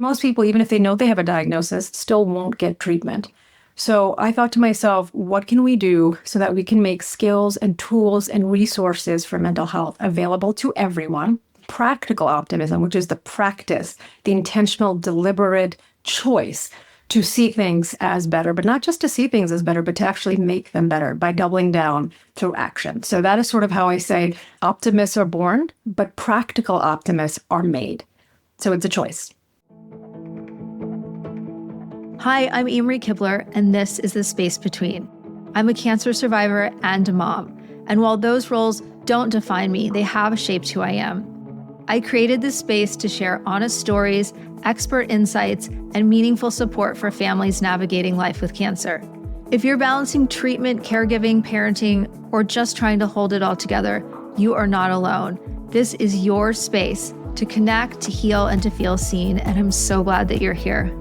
Most people, even if they know they have a diagnosis, still won't get treatment. So I thought to myself, what can we do so that we can make skills and tools and resources for mental health available to everyone? Practical optimism, which is the practice, the intentional, deliberate choice to see things as better, but not just to see things as better, but to actually make them better by doubling down through action. So that is sort of how I say optimists are born, but practical optimists are made. So it's a choice. Hi, I'm Amory Kibler, and this is The Space Between. I'm a cancer survivor and a mom. And while those roles don't define me, they have shaped who I am. I created this space to share honest stories, expert insights, and meaningful support for families navigating life with cancer. If you're balancing treatment, caregiving, parenting, or just trying to hold it all together, you are not alone. This is your space to connect, to heal, and to feel seen, and I'm so glad that you're here.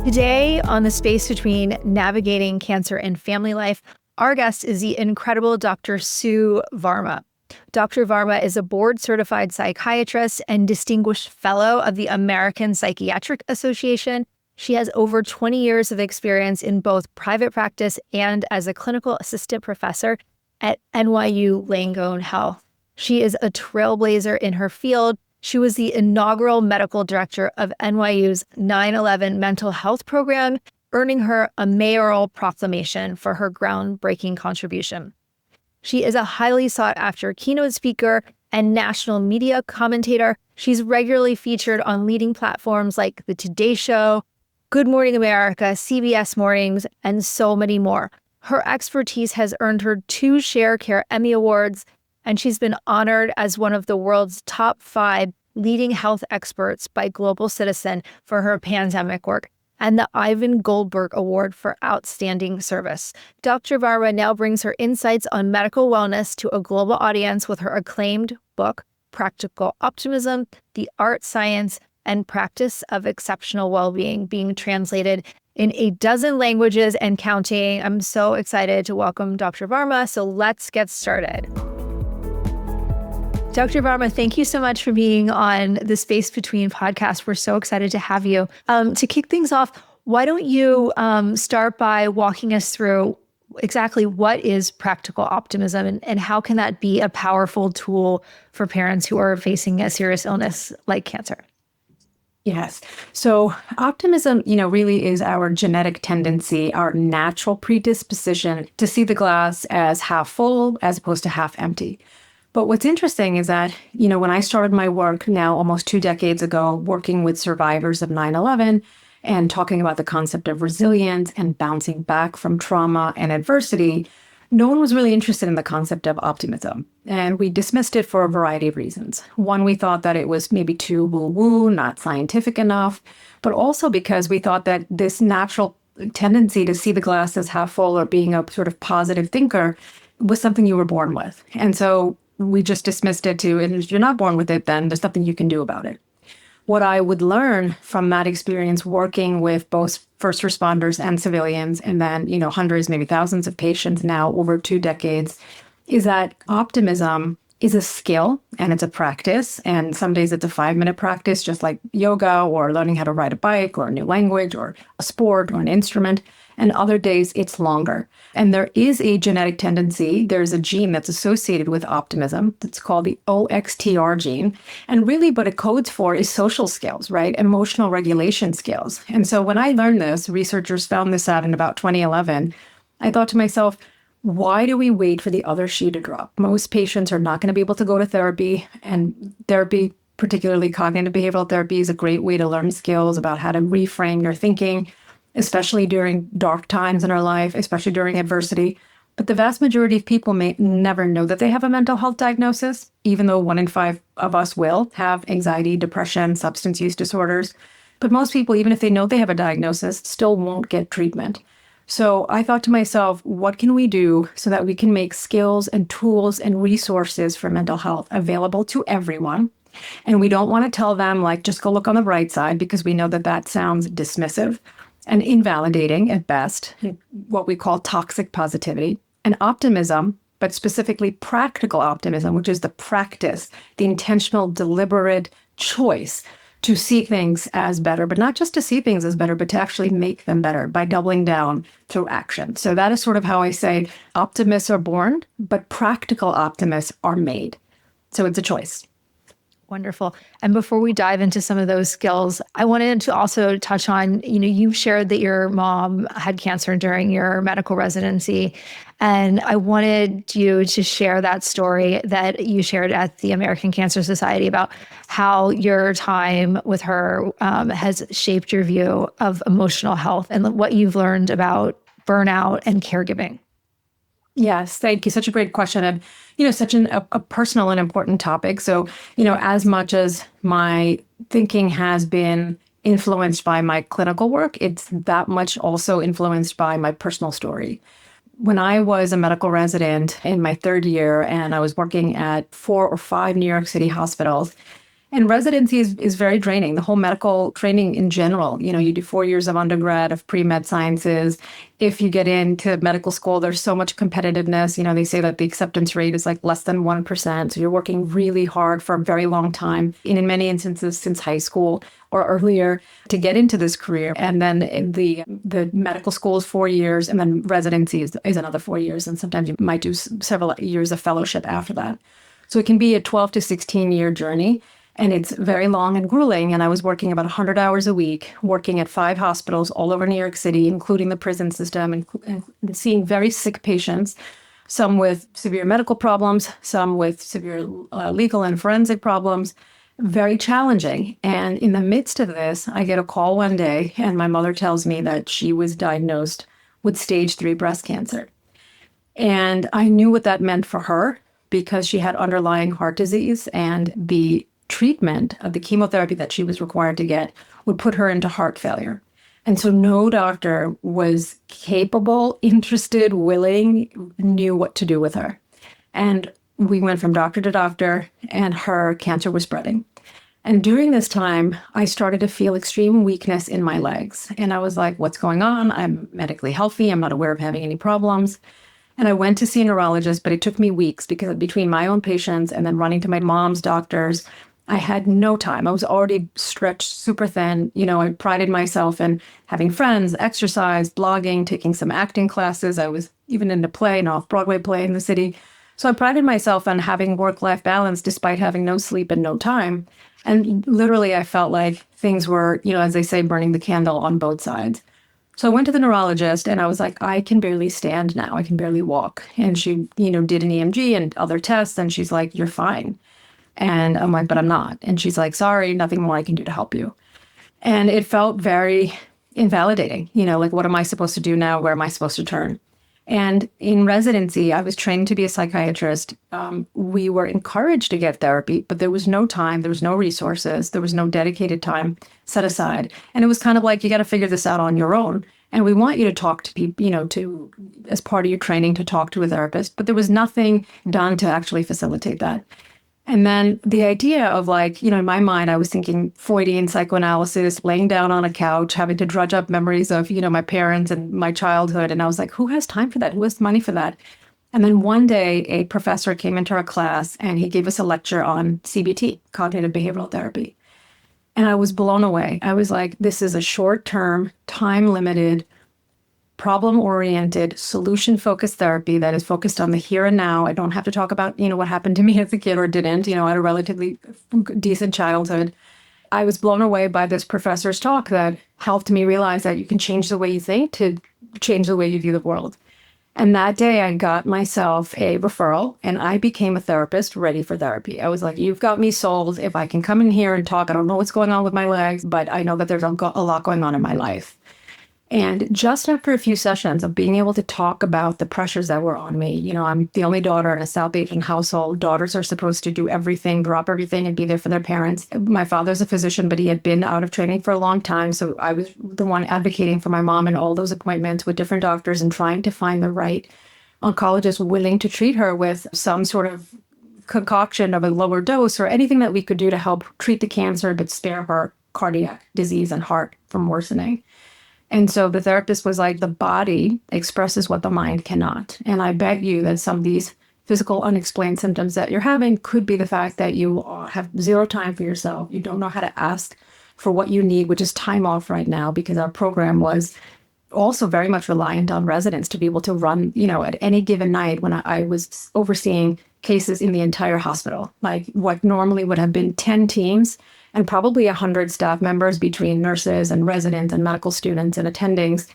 Today on The Space Between Navigating Cancer and Family Life, our guest is the incredible Dr. Sue Varma. Dr. Varma is a board-certified psychiatrist and distinguished fellow of the American Psychiatric Association. She has over 20 years of experience in both private practice and as a clinical assistant professor at NYU Langone Health. She is a trailblazer in her field. She was the inaugural medical director of NYU's 9/11 mental health program, earning her a mayoral proclamation for her groundbreaking contribution. She is a highly sought-after keynote speaker and national media commentator. She's regularly featured on leading platforms like The Today Show, Good Morning America, CBS Mornings, and so many more. Her expertise has earned her 2 ShareCare Emmy Awards, and she's been honored as one of the world's top 5 leading health experts by Global Citizen for her pandemic work, and the Ivan Goldberg Award for Outstanding Service. Dr. Varma now brings her insights on medical wellness to a global audience with her acclaimed book, Practical Optimism, The Art, Science, and Practice of Exceptional Wellbeing, being translated in 12 languages and counting. I'm so excited to welcome Dr. Varma, so let's get started. Dr. Varma, thank you so much for being on the Space Between podcast. We're so excited to have you. To kick things off, why don't you start by walking us through exactly what is practical optimism and how can that be a powerful tool for parents who are facing a serious illness like cancer? Yes. So optimism, really is our genetic tendency, our natural predisposition to see the glass as half full as opposed to half empty. But what's interesting is that, when I started my work now almost 2 decades ago, working with survivors of 9/11 and talking about the concept of resilience and bouncing back from trauma and adversity, no one was really interested in the concept of optimism. And we dismissed it for a variety of reasons. One, we thought that it was maybe too woo-woo, not scientific enough, but also because we thought that this natural tendency to see the glass as half full or being a sort of positive thinker was something you were born with. And so we just dismissed it and if you're not born with it, then there's nothing you can do about it. What I would learn from that experience working with both first responders and civilians, and then, hundreds, maybe thousands of patients now over 2 decades, is that optimism is a skill and it's a practice. And some days it's a 5-minute practice, just like yoga or learning how to ride a bike or a new language or a sport or an instrument. And other days it's longer. And there is a genetic tendency. There's a gene that's associated with optimism. It's called the OXTR gene. And really what it codes for is social skills, right? Emotional regulation skills. And so when I learned this, researchers found this out in about 2011, I thought to myself, why do we wait for the other shoe to drop? Most patients are not going to be able to go to therapy, and therapy, particularly cognitive behavioral therapy, is a great way to learn skills about how to reframe your thinking, especially during dark times in our life, especially during adversity. But the vast majority of people may never know that they have a mental health diagnosis, even though 1 in 5 of us will have anxiety, depression, substance use disorders. But most people, even if they know they have a diagnosis, still won't get treatment. So I thought to myself, what can we do so that we can make skills and tools and resources for mental health available to everyone? And we don't want to tell them, just go look on the bright side, because we know that that sounds dismissive and invalidating at best, what we call toxic positivity. And optimism, but specifically practical optimism, which is the practice, the intentional, deliberate choice to see things as better, but not just to see things as better, but to actually make them better by doubling down through action. So that is sort of how I say optimists are born, but practical optimists are made. So it's a choice. Wonderful. And before we dive into some of those skills, I wanted to also touch on, you shared that your mom had cancer during your medical residency. And I wanted you to share that story that you shared at the American Cancer Society about how your time with her has shaped your view of emotional health and what you've learned about burnout and caregiving. Yes, thank you. Such a great question. And, such a personal and important topic. So, as much as my thinking has been influenced by my clinical work, it's that much also influenced by my personal story. When I was a medical resident in my third year and I was working at 4 or 5 New York City hospitals, and residency is very draining. The whole medical training in general, you do 4 years of undergrad of pre-med sciences. If you get into medical school, there's so much competitiveness. They say that the acceptance rate is like less than 1%. So you're working really hard for a very long time, and in many instances since high school or earlier, to get into this career. And then the medical school is 4 years, and then residency is another 4 years. And sometimes you might do several years of fellowship after that. So it can be a 12 to 16-year journey. And it's very long and grueling. And I was working about 100 hours a week, working at 5 hospitals all over New York City, including the prison system, and seeing very sick patients, some with severe medical problems, some with severe legal and forensic problems, very challenging. And in the midst of this, I get a call one day, and my mother tells me that she was diagnosed with stage 3 breast cancer. And I knew what that meant for her because she had underlying heart disease, and the treatment of the chemotherapy that she was required to get would put her into heart failure. And so no doctor was capable, interested, willing, knew what to do with her. And we went from doctor to doctor, and her cancer was spreading. And during this time, I started to feel extreme weakness in my legs. And I was like, what's going on? I'm medically healthy. I'm not aware of having any problems. And I went to see a neurologist, but it took me weeks because between my own patients and then running to my mom's doctors, I had no time. I was already stretched super thin. I prided myself in having friends, exercise, blogging, taking some acting classes. I was even into play, an off-Broadway play in the city. So I prided myself on having work-life balance despite having no sleep and no time. And literally, I felt like things were, as they say, burning the candle on both sides. So I went to the neurologist and I was like, I can barely stand now. I can barely walk. And she, did an EMG and other tests. And she's like, you're fine. And I'm like, but I'm not. And she's like, sorry, nothing more I can do to help you. And it felt very invalidating. Like, what am I supposed to do now? Where am I supposed to turn? And in residency, I was trained to be a psychiatrist. We were encouraged to get therapy, but there was no time, there was no resources, there was no dedicated time set aside. And it was kind of like, you got to figure this out on your own. And we want you to talk to people, as part of your training, to talk to a therapist, but there was nothing done to actually facilitate that. And then the idea of in my mind, I was thinking Freudian psychoanalysis, laying down on a couch, having to drudge up memories of, my parents and my childhood. And I was like, who has time for that? Who has money for that? And then one day a professor came into our class and he gave us a lecture on CBT, cognitive behavioral therapy. And I was blown away. I was like, this is a short-term, time-limited, problem-oriented, solution-focused therapy that is focused on the here and now. I don't have to talk about, what happened to me as a kid or didn't. I had a relatively decent childhood. I was blown away by this professor's talk that helped me realize that you can change the way you think to change the way you view the world. And that day I got myself a referral and I became a therapist ready for therapy. I was like, you've got me sold. If I can come in here and talk, I don't know what's going on with my legs, but I know that there's a lot going on in my life. And just after a few sessions of being able to talk about the pressures that were on me, I'm the only daughter in a South Asian household. Daughters are supposed to do everything, drop everything, and be there for their parents. My father's a physician, but he had been out of training for a long time. So I was the one advocating for my mom in all those appointments with different doctors and trying to find the right oncologist willing to treat her with some sort of concoction of a lower dose or anything that we could do to help treat the cancer, but spare her cardiac disease and heart from worsening. And so the therapist was like, the body expresses what the mind cannot. And I bet you that some of these physical unexplained symptoms that you're having could be the fact that you have zero time for yourself. You don't know how to ask for what you need, which is time off right now, because our program was also very much reliant on residents to be able to run, at any given night when I was overseeing cases in the entire hospital, like what normally would have been 10 teams and probably 100 staff members between nurses and residents and medical students and attendings.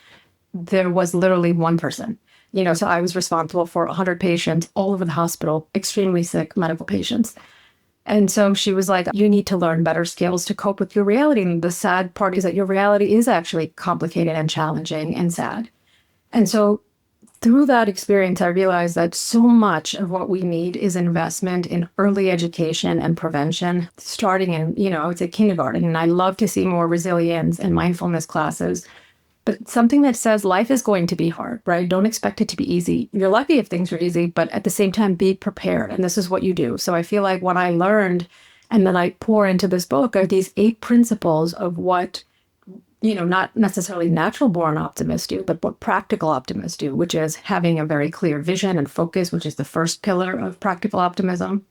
There was literally one person, so I was responsible for 100 patients all over the hospital, extremely sick medical patients. And so she was like, you need to learn better skills to cope with your reality. And the sad part is that your reality is actually complicated and challenging and sad. And so through that experience, I realized that so much of what we need is investment in early education and prevention, starting in, I would say kindergarten. And I love to see more resilience and mindfulness classes. But something that says life is going to be hard, right? Don't expect it to be easy. You're lucky if things are easy, but at the same time, be prepared. And this is what you do. So I feel like what I learned and then I pour into this book are these 8 principles of what, not necessarily natural born optimists do, but what practical optimists do, which is having a very clear vision and focus, which is the first pillar of practical optimism.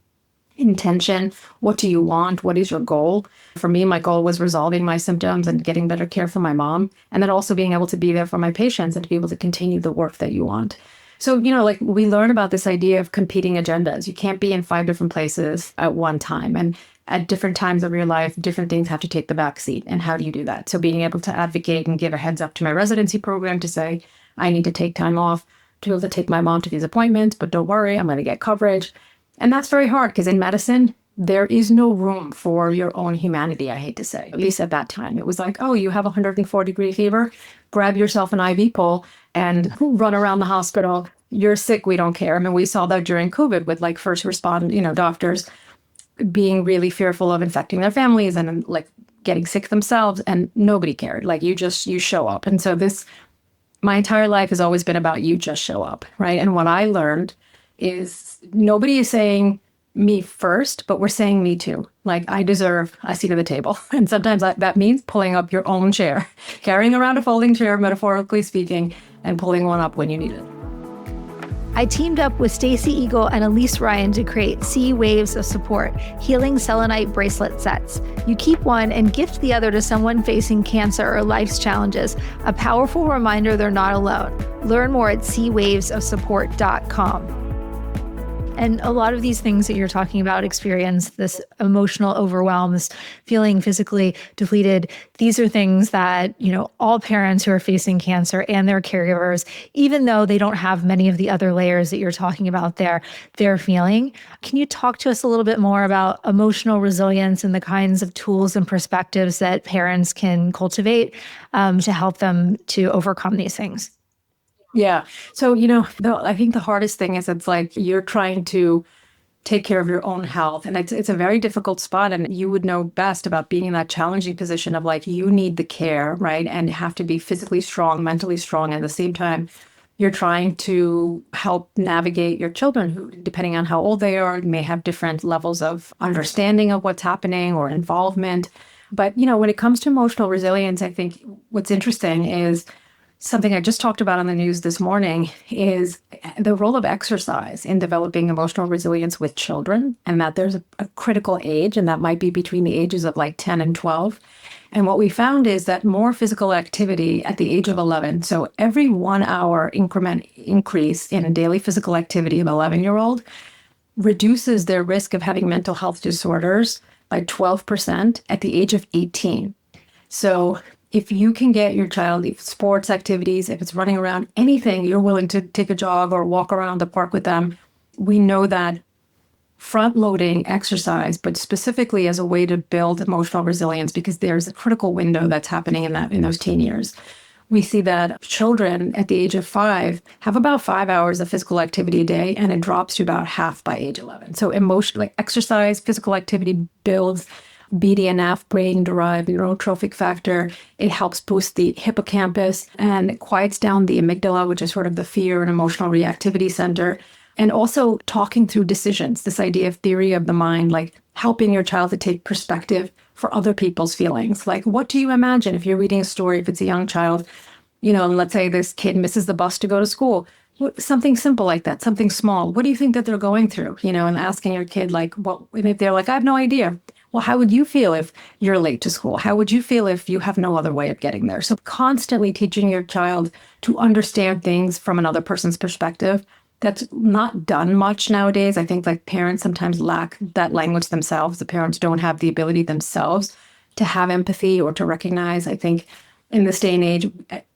Intention. What do you want? What is your goal? For me, my goal was resolving my symptoms and getting better care for my mom, and then also being able to be there for my patients and to be able to continue the work that you want. So, we learn about this idea of competing agendas. You can't be in 5 different places at one time. And at different times of your life, different things have to take the back seat. And how do you do that? So being able to advocate and give a heads up to my residency program to say, I need to take time off to be able to take my mom to these appointments, but don't worry, I'm going to get coverage. And that's very hard because in medicine, there is no room for your own humanity, I hate to say, at least at that time. It was like, oh, you have 104-degree fever, grab yourself an IV pole and run around the hospital. You're sick, we don't care. I mean, we saw that during COVID with like first responders, doctors being really fearful of infecting their families and like getting sick themselves, and nobody cared. Like you show up. And so my entire life has always been about you just show up, right? And what I learned is nobody is saying me first, but we're saying me too. Like I deserve a seat at the table. And sometimes that means pulling up your own chair, carrying around a folding chair, metaphorically speaking, and pulling one up when you need it. I teamed up with Stacey Eagle and Elise Ryan to create Sea Waves of Support, healing selenite bracelet sets. You keep one and gift the other to someone facing cancer or life's challenges, a powerful reminder they're not alone. Learn more at seawavesofsupport.com. And a lot of these things that you're talking about experience, this emotional overwhelm, this feeling physically depleted. These are things that, all parents who are facing cancer and their caregivers, even though they don't have many of the other layers that you're talking about there, they're feeling. Can you talk to us a little bit more about emotional resilience and the kinds of tools and perspectives that parents can cultivate to help them to overcome these things? Yeah. So, I think the hardest thing is it's like you're trying to take care of your own health. And it's a very difficult spot. And you would know best about being in that challenging position of like, you need the care, right? And have to be physically strong, mentally strong. At the same time, you're trying to help navigate your children who, depending on how old they are, may have different levels of understanding of what's happening or involvement. But, when it comes to emotional resilience, I think what's interesting is something I just talked about on the news this morning is the role of exercise in developing emotional resilience with children, and that there's a critical age, and that might be between the ages of like 10 and 12. And what we found is that more physical activity at the age of 11, so every 1 hour increase in a daily physical activity of an 11-year-old reduces their risk of having mental health disorders by 12% at the age of 18. So if you can get your child, if sports activities, if it's running around, anything, you're willing to take a jog or walk around the park with them, we know that front-loading exercise, but specifically as a way to build emotional resilience, because there's a critical window that's happening in those teen years. We see that children at the age of 5 have about 5 hours of physical activity a day, and it drops to about half by age 11. So exercise, physical activity builds BDNF, brain-derived neurotrophic factor. It helps boost the hippocampus and it quiets down the amygdala, which is sort of the fear and emotional reactivity center. And also talking through decisions, this idea of theory of the mind, like helping your child to take perspective for other people's feelings. Like, what do you imagine if you're reading a story, if it's a young child, and let's say this kid misses the bus to go to school? Something simple like that, something small. What do you think that they're going through? And asking your kid, like, what, and if they're like, I have no idea. Well, how would you feel if you're late to school? How would you feel if you have no other way of getting there? So constantly teaching your child to understand things from another person's perspective. That's not done much nowadays. I think like parents sometimes lack that language themselves. The parents don't have the ability themselves to have empathy or to recognize. I think in this day and age,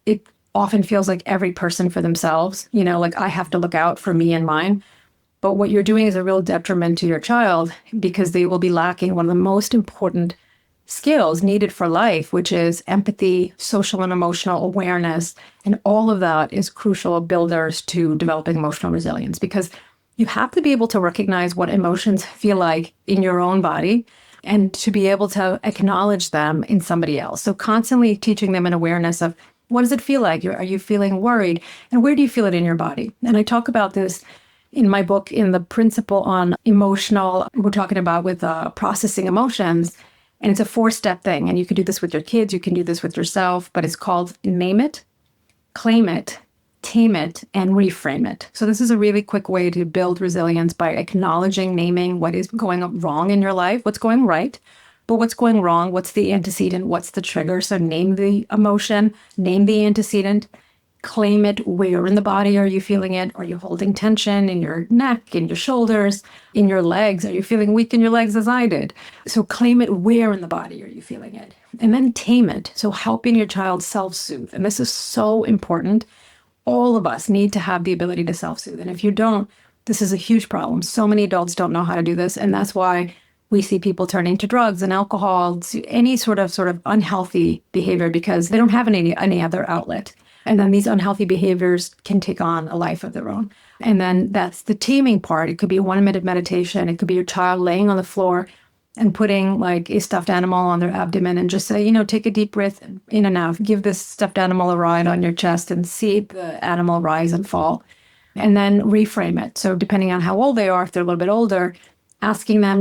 it often feels like every person for themselves, like I have to look out for me and mine. But what you're doing is a real detriment to your child because they will be lacking one of the most important skills needed for life, which is empathy, social and emotional awareness. And all of that is crucial builders to developing emotional resilience because you have to be able to recognize what emotions feel like in your own body and to be able to acknowledge them in somebody else. So constantly teaching them an awareness of what does it feel like? Are you feeling worried? And where do you feel it in your body? And I talk about this in my book in the principle on emotional, we're talking about with processing emotions. And it's a 4-step thing. And you can do this with your kids, you can do this with yourself, but it's called name it, claim it, tame it, and reframe it. So this is a really quick way to build resilience by acknowledging, naming what is going wrong in your life, what's going right, but what's going wrong, what's the antecedent, what's the trigger. So name the emotion, name the antecedent, claim it. Where in the body are you feeling it? Are you holding tension in your neck, in your shoulders, in your legs? Are you feeling weak in your legs as I did? So claim it. Where in the body are you feeling it? And then tame it. So helping your child self-soothe. And this is so important. All of us need to have the ability to self-soothe. And if you don't, this is a huge problem. So many adults don't know how to do this. And that's why we see people turning to drugs and alcohol, to any sort of unhealthy behavior because they don't have any other outlet. And then these unhealthy behaviors can take on a life of their own. And then that's the taming part. It could be a 1-minute meditation. It could be your child laying on the floor and putting like a stuffed animal on their abdomen and just say, take a deep breath in and out. Give this stuffed animal a ride on your chest and see the animal rise and fall. And then reframe it. So depending on how old they are, if they're a little bit older, asking them,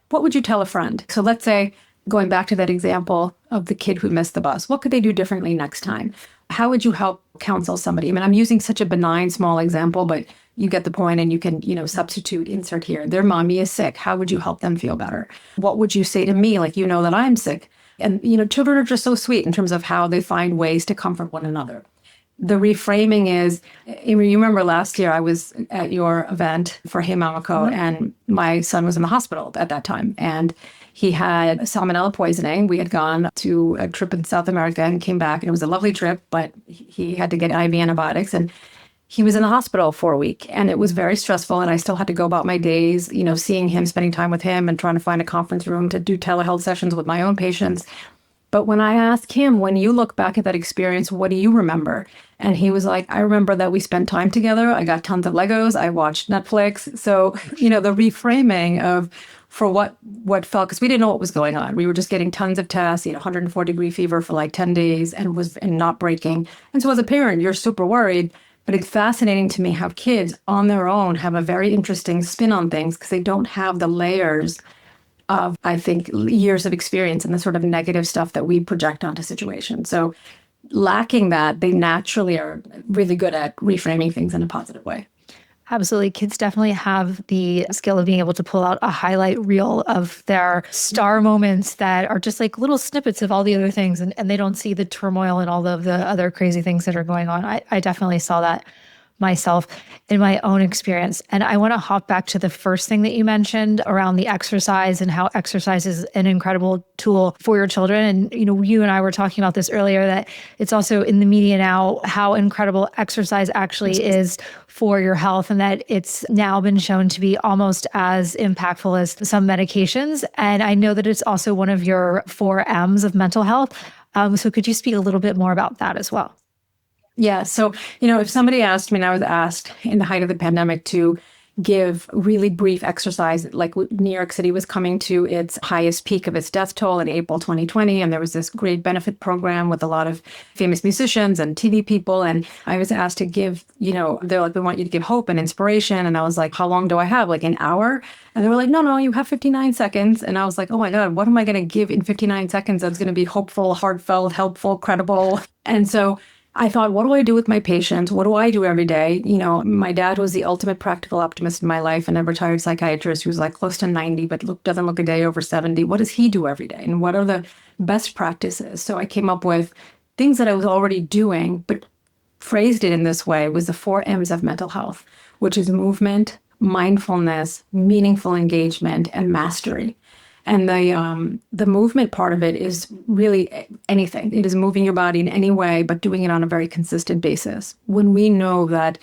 what would you tell a friend? So let's say, going back to that example of the kid who missed the bus, what could they do differently next time? How would you help counsel somebody? I mean, I'm using such a benign, small example, but you get the point and you can, substitute, insert here. Their mommy is sick. How would you help them feel better? What would you say to me? Like, that I'm sick. And, children are just so sweet in terms of how they find ways to comfort one another. The reframing is, you remember last year I was at your event for Hey Mamako, and my son was in the hospital at that time. And he had salmonella poisoning. We had gone to a trip in South America and came back, and it was a lovely trip, but he had to get IV antibiotics. And he was in the hospital for a week, and it was very stressful. And I still had to go about my days, seeing him, spending time with him, and trying to find a conference room to do telehealth sessions with my own patients. But when I asked him, when you look back at that experience, what do you remember? And he was like, I remember that we spent time together. I got tons of Legos. I watched Netflix. So, the reframing of for what felt, because we didn't know what was going on. We were just getting tons of tests, 104-degree fever for like 10 days and not breaking. And so as a parent, you're super worried. But it's fascinating to me how kids on their own have a very interesting spin on things because they don't have the layers of, I think, years of experience and the sort of negative stuff that we project onto situations. So lacking that, they naturally are really good at reframing things in a positive way. Absolutely. Kids definitely have the skill of being able to pull out a highlight reel of their star moments that are just like little snippets of all the other things. And they don't see the turmoil and all of the other crazy things that are going on. I definitely saw that myself in my own experience. And I want to hop back to the first thing that you mentioned around the exercise and how exercise is an incredible tool for your children. And, you and I were talking about this earlier, that it's also in the media now how incredible exercise actually is for your health, and that it's now been shown to be almost as impactful as some medications. And I know that it's also one of your 4 M's of mental health. So could you speak a little bit more about that as well? Yeah. So, if somebody asked me, and I was asked in the height of the pandemic to give really brief exercise, like New York City was coming to its highest peak of its death toll in April 2020. And there was this great benefit program with a lot of famous musicians and TV people. And I was asked to give, they're like, we want you to give hope and inspiration. And I was like, how long do I have? Like an hour? And they were like, no, you have 59 seconds. And I was like, oh my God, what am I going to give in 59 seconds that's going to be hopeful, heartfelt, helpful, credible? And so I thought, what do I do with my patients? What do I do every day? My dad was the ultimate practical optimist in my life and a retired psychiatrist who's like close to 90, but doesn't look a day over 70. What does he do every day? And what are the best practices? So I came up with things that I was already doing, but phrased it in this way was the 4 M's of mental health, which is movement, mindfulness, meaningful engagement, and mastery. And the movement part of it is really anything. It is moving your body in any way, but doing it on a very consistent basis. When we know that,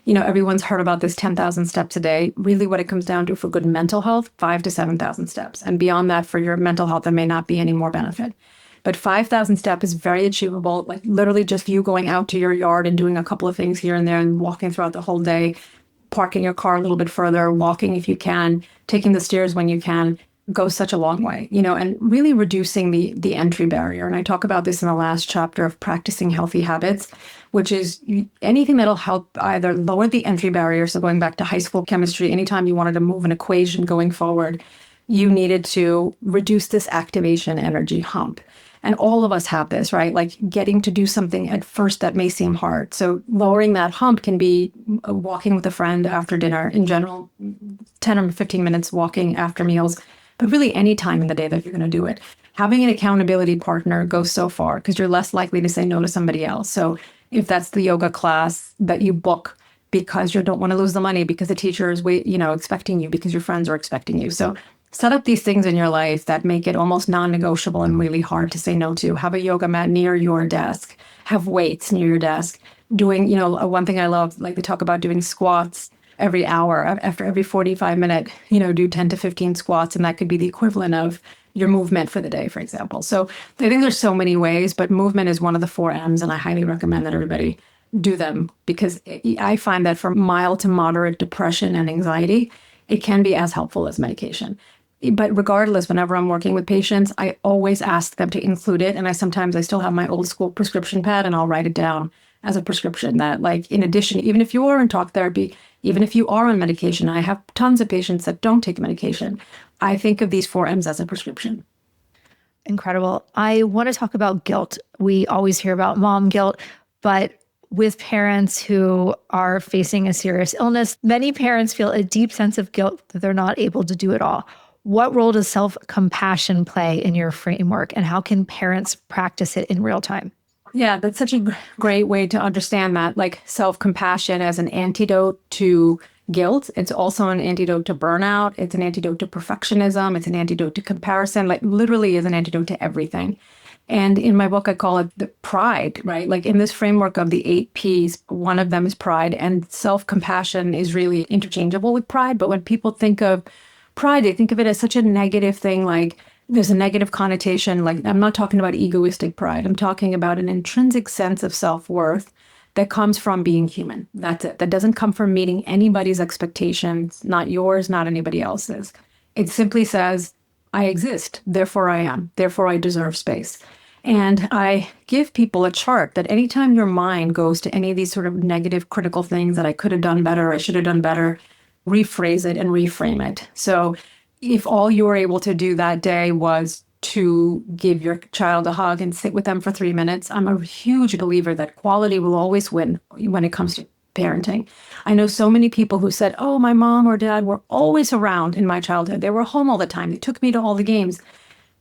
everyone's heard about this 10,000 steps a day, really what it comes down to for good mental health, 5 to 7,000 steps. And beyond that, for your mental health, there may not be any more benefit. But 5,000 step is very achievable, like literally just you going out to your yard and doing a couple of things here and there and walking throughout the whole day, parking your car a little bit further, walking if you can, taking the stairs when you can, goes such a long way, and really reducing the entry barrier. And I talk about this in the last chapter of practicing healthy habits, which is anything that'll help either lower the entry barrier. So going back to high school chemistry, anytime you wanted to move an equation going forward, you needed to reduce this activation energy hump. And all of us have this, right? Like getting to do something at first that may seem hard. So lowering that hump can be walking with a friend after dinner. In general, 10 or 15 minutes walking after meals, but really any time in the day that you're going to do it. Having an accountability partner goes so far because you're less likely to say no to somebody else. So if that's the yoga class that you book because you don't want to lose the money, because the teacher is expecting you, because your friends are expecting you. So set up these things in your life that make it almost non-negotiable and really hard to say no to. Have a yoga mat near your desk. Have weights near your desk. Doing, one thing I love, like they talk about doing squats every hour. After every 45 minute, do 10 to 15 squats. And that could be the equivalent of your movement for the day, for example. So I think there's so many ways, but movement is one of the 4 M's. And I highly recommend that everybody do them because I find that for mild to moderate depression and anxiety, it can be as helpful as medication. But regardless, whenever I'm working with patients, I always ask them to include it. And I still have my old school prescription pad and I'll write it down as a prescription that, like, in addition, even if you are in talk therapy, even if you are on medication, I have tons of patients that don't take medication. I think of these 4 M's as a prescription. Incredible. I want to talk about guilt. We always hear about mom guilt, but with parents who are facing a serious illness, many parents feel a deep sense of guilt that they're not able to do it all. What role does self-compassion play in your framework, and how can parents practice it in real time? Yeah, that's such a great way to understand that, like self-compassion as an antidote to guilt. It's also an antidote to burnout. It's an antidote to perfectionism. It's an antidote to comparison, like literally is an antidote to everything. And in my book, I call it the pride, right? Like in this framework of the 8 Ps, one of them is pride, and self-compassion is really interchangeable with pride. But when people think of pride, they think of it as such a negative thing, like there's a negative connotation. Like I'm not talking about egoistic pride. I'm talking about an intrinsic sense of self-worth that comes from being human. That's it. That doesn't come from meeting anybody's expectations, not yours, not anybody else's. It simply says, I exist, therefore I am, therefore I deserve space. And I give people a chart that anytime your mind goes to any of these sort of negative, critical things that I could have done better, I should have done better, rephrase it and reframe it. So if all you were able to do that day was to give your child a hug and sit with them for 3 minutes, I'm a huge believer that quality will always win when it comes to parenting. I know so many people who said, oh, my mom or dad were always around in my childhood. They were home all the time. They took me to all the games.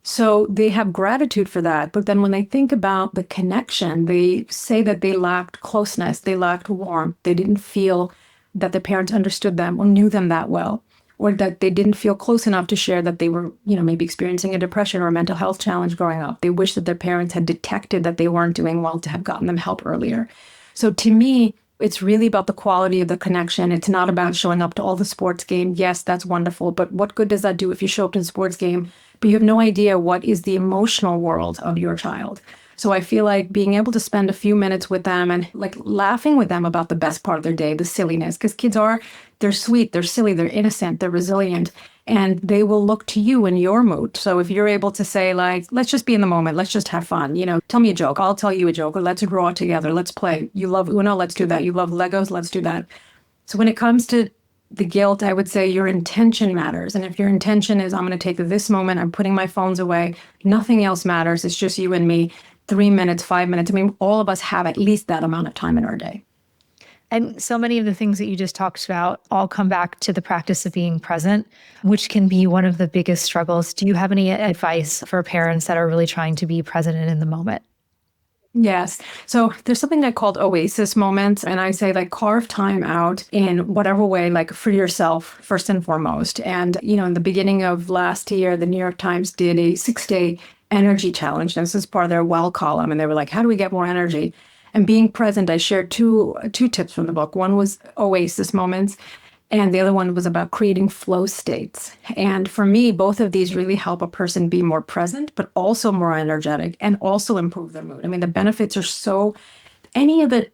So they have gratitude for that. But then when they think about the connection, they say that they lacked closeness. They lacked warmth. They didn't feel that the parents understood them or knew them that well, or that they didn't feel close enough to share that they were, maybe experiencing a depression or a mental health challenge growing up. They wish that their parents had detected that they weren't doing well to have gotten them help earlier. So to me, it's really about the quality of the connection. It's not about showing up to all the sports games. Yes, that's wonderful. But what good does that do if you show up to the sports game, but you have no idea what is the emotional world of your child? So I feel like being able to spend a few minutes with them and like laughing with them about the best part of their day, the silliness, because they're sweet, they're silly, they're innocent, they're resilient, and they will look to you in your mood. So if you're able to say like, let's just be in the moment, let's just have fun, tell me a joke, I'll tell you a joke, or let's draw together, let's play. You love Uno, let's do that. You love Legos, let's do that. So when it comes to the guilt, I would say your intention matters. And if your intention is, I'm going to take this moment, I'm putting my phones away, nothing else matters, it's just you and me. 3 minutes, 5 minutes. I mean, all of us have at least that amount of time in our day. And so many of the things that you just talked about all come back to the practice of being present, which can be one of the biggest struggles. Do you have any advice for parents that are really trying to be present and in the moment? Yes. So there's something I called oasis moments. And I say, like, carve time out in whatever way, like for yourself, first and foremost. And, in the beginning of last year, the New York Times did a 6-day energy challenge. And this is part of their well column. And they were like, how do we get more energy? And being present, I shared two tips from the book. One was oasis moments, and the other one was about creating flow states. And for me, both of these really help a person be more present, but also more energetic and also improve their mood. I mean, the benefits are any of the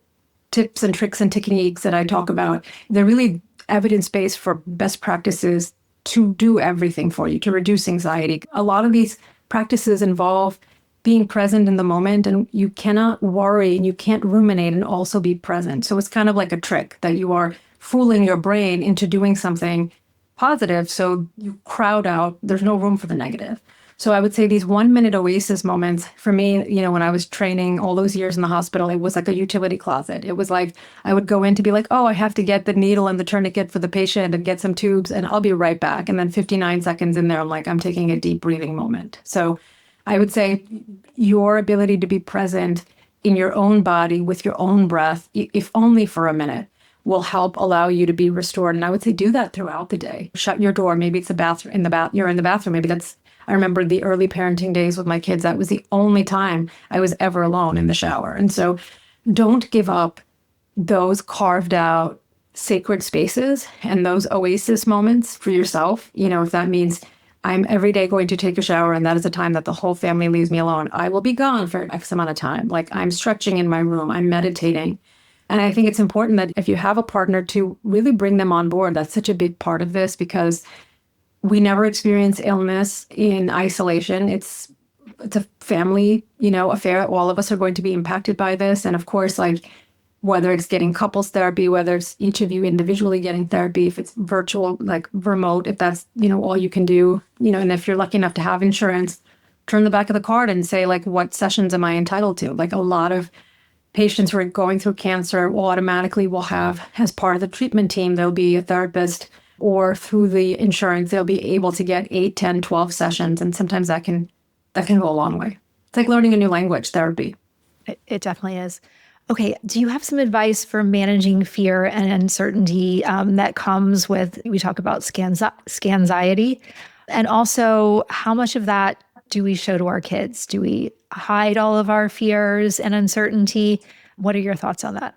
tips and tricks and techniques that I talk about, they're really evidence-based for best practices to do everything for you, to reduce anxiety. A lot of these practices involve being present in the moment, and you cannot worry and you can't ruminate and also be present. So it's kind of like a trick that you are fooling your brain into doing something positive. So you crowd out, there's no room for the negative. So I would say these 1 minute oasis moments for me, when I was training all those years in the hospital, it was like a utility closet. It was like I would go in to be like, oh, I have to get the needle and the tourniquet for the patient and get some tubes, and I'll be right back. And then 59 seconds in there, I'm like, I'm taking a deep breathing moment. So I would say your ability to be present in your own body with your own breath, if only for a minute, will help allow you to be restored. And I would say do that throughout the day. Shut your door. Maybe it's a bathroom you're in the bathroom. Maybe I remember the early parenting days with my kids. That was the only time I was ever alone in the shower. And so don't give up those carved out sacred spaces and those oasis moments for yourself. If that means I'm every day going to take a shower, and that is a time that the whole family leaves me alone, I will be gone for X amount of time. Like, I'm stretching in my room, I'm meditating. And I think it's important that if you have a partner, to really bring them on board. That's such a big part of this, because we never experience illness in isolation. It's a family, affair. All of us are going to be impacted by this. And of course, like, whether it's getting couples therapy, whether it's each of you individually getting therapy, if it's virtual, like remote, if that's, all you can do, and if you're lucky enough to have insurance, turn the back of the card and say, like, what sessions am I entitled to? Like, a lot of patients who are going through cancer automatically will have, as part of the treatment team, there'll be a therapist, or through the insurance, they'll be able to get 8, 10, 12 sessions. And sometimes that can go a long way. It's like learning a new language, therapy. It definitely is. Okay. Do you have some advice for managing fear and uncertainty that comes with, we talk about scanxiety, and also how much of that do we show to our kids? Do we hide all of our fears and uncertainty? What are your thoughts on that?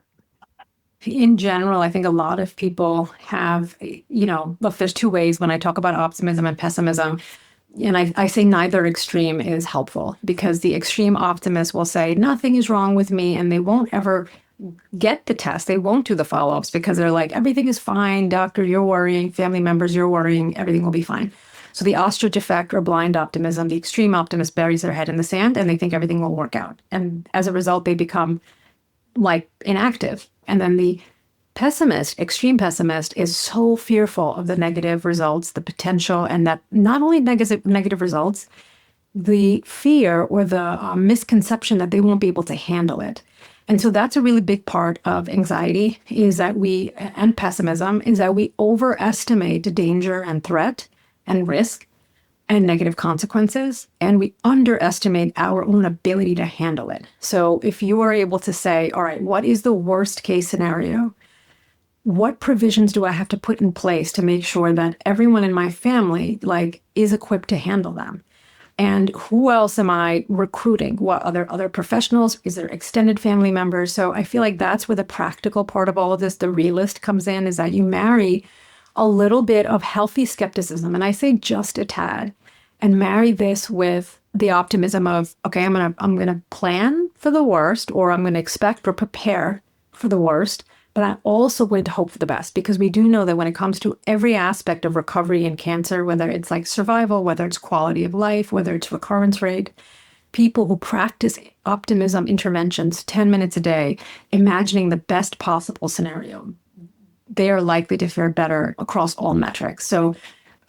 In general, I think a lot of people have, look, there's two ways when I talk about optimism and pessimism. And I say neither extreme is helpful, because the extreme optimist will say nothing is wrong with me, and they won't ever get the test. They won't do the follow-ups because they're like, everything is fine, doctor, you're worrying, family members, you're worrying, everything will be fine. So the ostrich effect, or blind optimism, the extreme optimist buries their head in the sand and they think everything will work out. And as a result, they become like inactive. And then the pessimist, extreme pessimist, is so fearful of the negative results, the potential, and that not only negative results, the fear or the misconception that they won't be able to handle it. And so that's a really big part of anxiety, and pessimism, is that we overestimate danger and threat and risk and negative consequences, and we underestimate our own ability to handle it. So if you are able to say, all right, what is the worst case scenario? What provisions do I have to put in place to make sure that everyone in my family, like, is equipped to handle them? And who else am I recruiting? What other professionals? Is there extended family members? So I feel like that's where the practical part of all of this, the realist, comes in, is that you marry a little bit of healthy skepticism, and I say just a tad, and marry this with the optimism of, okay, I'm gonna plan for the worst, or I'm gonna expect or prepare for the worst, but I'm also going to hope for the best, because we do know that when it comes to every aspect of recovery in cancer, whether it's like survival, whether it's quality of life, whether it's recurrence rate, people who practice optimism interventions 10 minutes a day, imagining the best possible scenario, they are likely to fare better across all metrics. So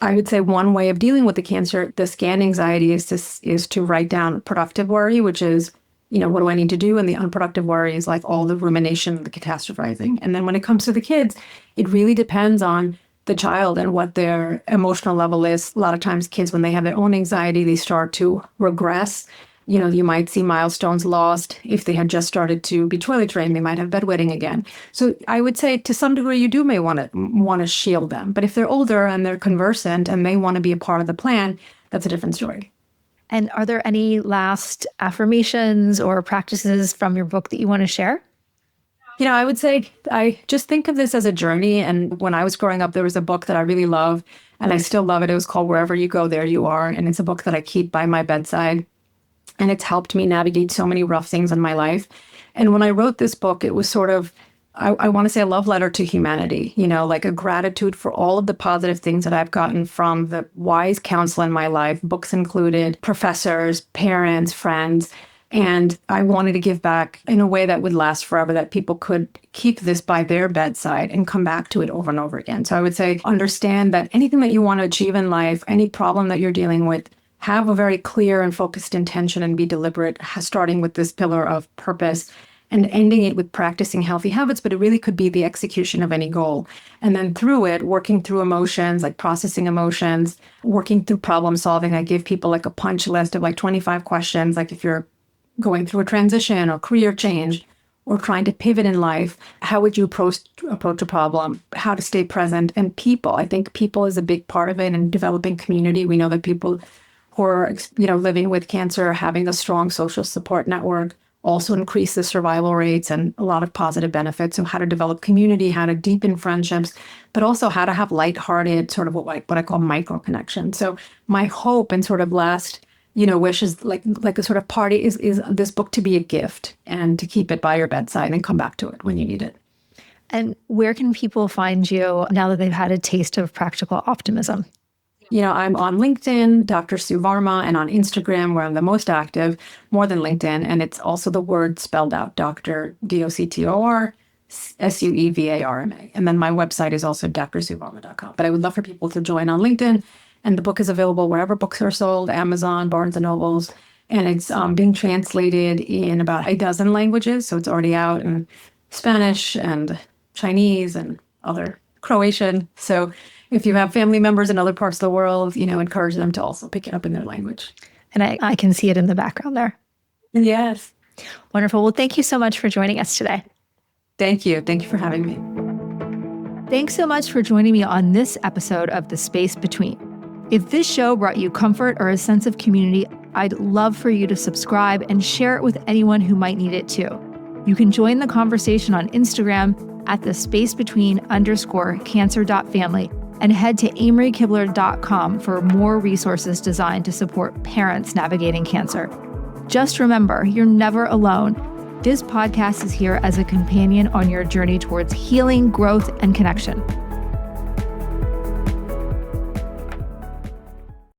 I would say one way of dealing with the scan anxiety is to write down productive worry, which is what do I need to do? And the unproductive worry is like all the rumination, the catastrophizing. And then when it comes to the kids, it really depends on the child and what their emotional level is. A lot of times kids, when they have their own anxiety, they start to regress. You might see milestones lost. If they had just started to be toilet trained, they might have bedwetting again. So I would say to some degree, you do may want to shield them. But if they're older and they're conversant and they want to be a part of the plan, that's a different story. And are there any last affirmations or practices from your book that you want to share? I would say I just think of this as a journey. And when I was growing up, there was a book that I really love, and I still love it. It was called Wherever You Go, There You Are. And it's a book that I keep by my bedside. And it's helped me navigate so many rough things in my life. And when I wrote this book, it was sort of, I want to say a love letter to humanity, like a gratitude for all of the positive things that I've gotten from the wise counsel in my life, books included, professors, parents, friends. And I wanted to give back in a way that would last forever, that people could keep this by their bedside and come back to it over and over again. So I would say, understand that anything that you want to achieve in life, any problem that you're dealing with, have a very clear and focused intention and be deliberate, starting with this pillar of purpose and ending it with practicing healthy habits, but it really could be the execution of any goal. And then through it, working through emotions, like processing emotions, working through problem solving. I give people like a punch list of like 25 questions, like if you're going through a transition or career change or trying to pivot in life, how would you approach a problem, how to stay present, and people. I think people is a big part of it, and developing community. We know that people who are, living with cancer, having a strong social support network also increase the survival rates and a lot of positive benefits. So how to develop community, how to deepen friendships, but also how to have lighthearted sort of what I call micro connections. So my hope and sort of last, wish is like a sort of party is this book to be a gift and to keep it by your bedside and come back to it when you need it. And where can people find you now that they've had a taste of practical optimism? I'm on LinkedIn, Dr. Sue Varma, and on Instagram, where I'm the most active, more than LinkedIn. And it's also the word spelled out, Dr. DOCTOR, SUEVARMA. And then my website is also drsuevarma.com. But I would love for people to join on LinkedIn. And the book is available wherever books are sold, Amazon, Barnes and Nobles. And it's being translated in about a dozen languages. So it's already out in Spanish and Chinese and other Croatian. So if you have family members in other parts of the world, encourage them to also pick it up in their language. And I can see it in the background there. Yes. Wonderful. Well, thank you so much for joining us today. Thank you. Thank you for having me. Thanks so much for joining me on this episode of The Space Between. If this show brought you comfort or a sense of community, I'd love for you to subscribe and share it with anyone who might need it too. You can join the conversation on Instagram at @thespacebetween_cancer.family and head to amoryKibler.com for more resources designed to support parents navigating cancer. Just remember, you're never alone. This podcast is here as a companion on your journey towards healing, growth, and connection.